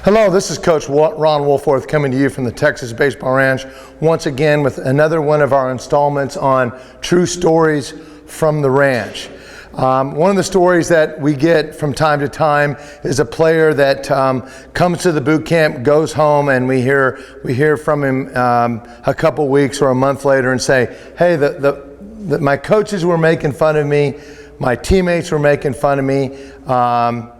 Hello, this is Coach Ron Woolforth coming to you from the Texas Baseball Ranch once again with another one of our installments on true stories from the ranch. One of the stories that we get from time to time is a player that comes to the boot camp, goes home, and we hear from him a couple weeks or a month later and say, hey, my coaches were making fun of me. My teammates were making fun of me.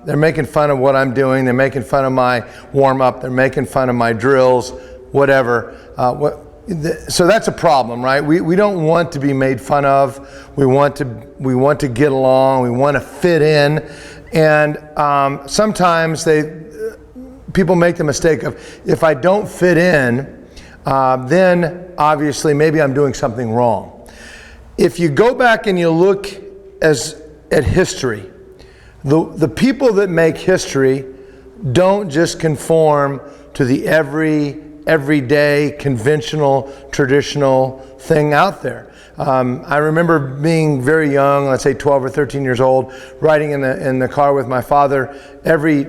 They're making fun of what I'm doing. They're making fun of my warm-up. They're making fun of my drills, whatever. So that's a problem, right? We don't want to be made fun of. We want to get along. We want to fit in. And sometimes people make the mistake of, if I don't fit in, then obviously maybe I'm doing something wrong. If you go back and you look at history, the people that make history don't just conform to the everyday, conventional, traditional thing out there. I remember being very young, let's say 12 or 13 years old, riding in the car with my father. Every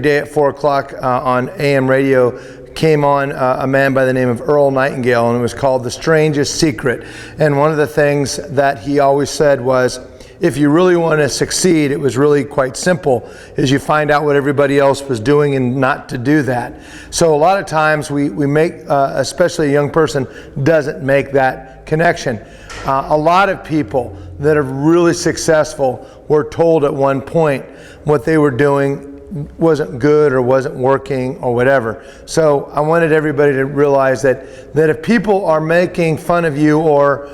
day at 4 o'clock on AM radio came on a man by the name of Earl Nightingale, and it was called The Strangest Secret. And one of the things that he always said was, if you really want to succeed, it was really quite simple, is you find out what everybody else was doing and not to do that. So a lot of times we make, especially a young person, doesn't make that connection. A lot of people that are really successful were told at one point what they were doing wasn't good or wasn't working or whatever. So I wanted everybody to realize that if people are making fun of you or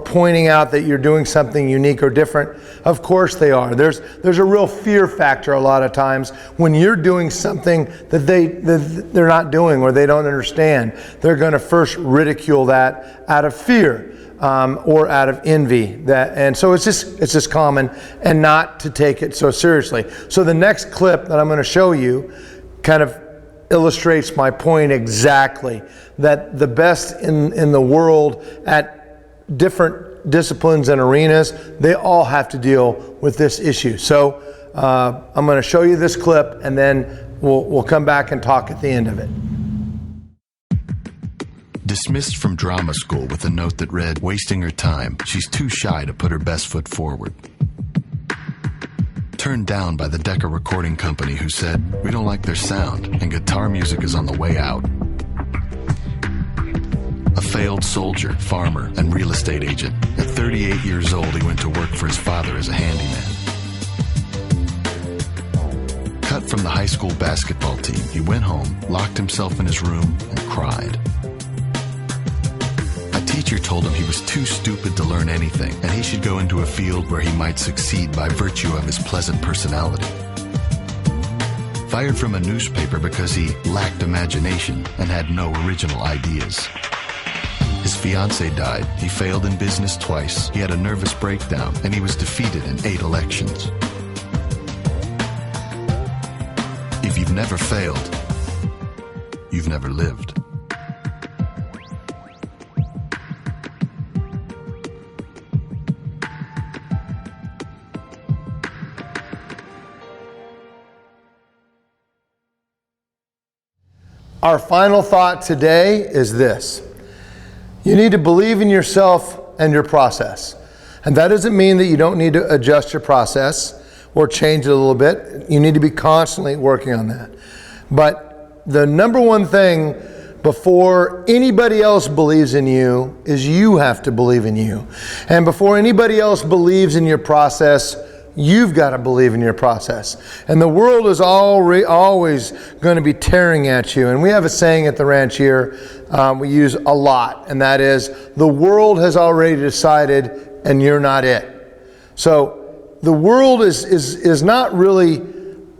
pointing out that you're doing something unique or different, of course they are. There's a real fear factor a lot of times when you're doing something that they're not doing or they don't understand. They're going to first ridicule that out of fear or out of envy. And so it's just common, and not to take it so seriously. So the next clip that I'm going to show you kind of illustrates my point exactly, that the best in the world at different disciplines and arenas, they all have to deal with this issue. So I'm going to show you this clip, and then we'll come back and talk at the end of it. Dismissed from drama school with a note that read, "Wasting her time. She's too shy to put her best foot forward." Turned down by the Decca Recording Company, who said, "We don't like their sound, and guitar music is on the way out." A failed soldier, farmer, and real estate agent. At 38 years old, he went to work for his father as a handyman. Cut from the high school basketball team, he went home, locked himself in his room, and cried. A teacher told him he was too stupid to learn anything, and he should go into a field where he might succeed by virtue of his pleasant personality. Fired from a newspaper because he lacked imagination and had no original ideas. His fiancée died, he failed in business twice, he had a nervous breakdown, and he was defeated in 8 elections. If you've never failed, you've never lived. Our final thought today is this. You need to believe in yourself and your process. And that doesn't mean that you don't need to adjust your process or change it a little bit. You need to be constantly working on that. But the number one thing before anybody else believes in you is you have to believe in you. And before anybody else believes in your process, you've got to believe in your process. And the world is always going to be tearing at you. And we have a saying at the ranch here we use a lot, and that is, the world has already decided and you're not it. So the world is not really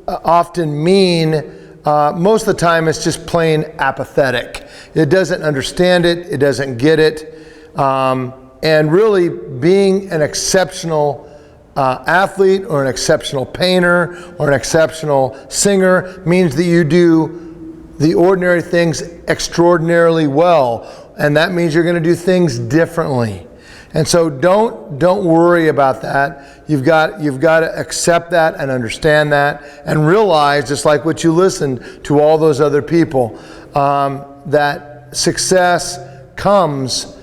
often mean. Most of the time it's just plain apathetic. It doesn't understand it. It doesn't get it. And really being an exceptional athlete or an exceptional painter or an exceptional singer means that you do the ordinary things extraordinarily well. And that means you're going to do things differently. And so don't worry about that. You've got to accept that and understand that and realize, just like what you listened to all those other people, that success comes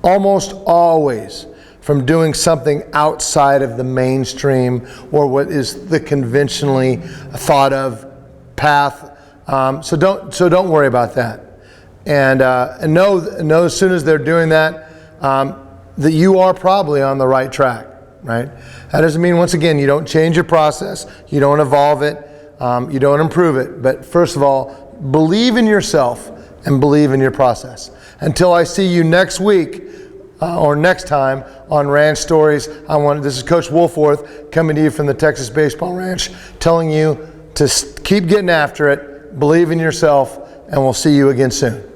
almost always from doing something outside of the mainstream or what is the conventionally thought of path. So don't worry about that. And know as soon as they're doing that, that you are probably on the right track, right? That doesn't mean, once again, you don't change your process, you don't evolve it, you don't improve it. But first of all, believe in yourself and believe in your process. Until I see you next week or next time on Ranch Stories, this is Coach Woolforth coming to you from the Texas Baseball Ranch, telling you to keep getting after it, believe in yourself, and we'll see you again soon.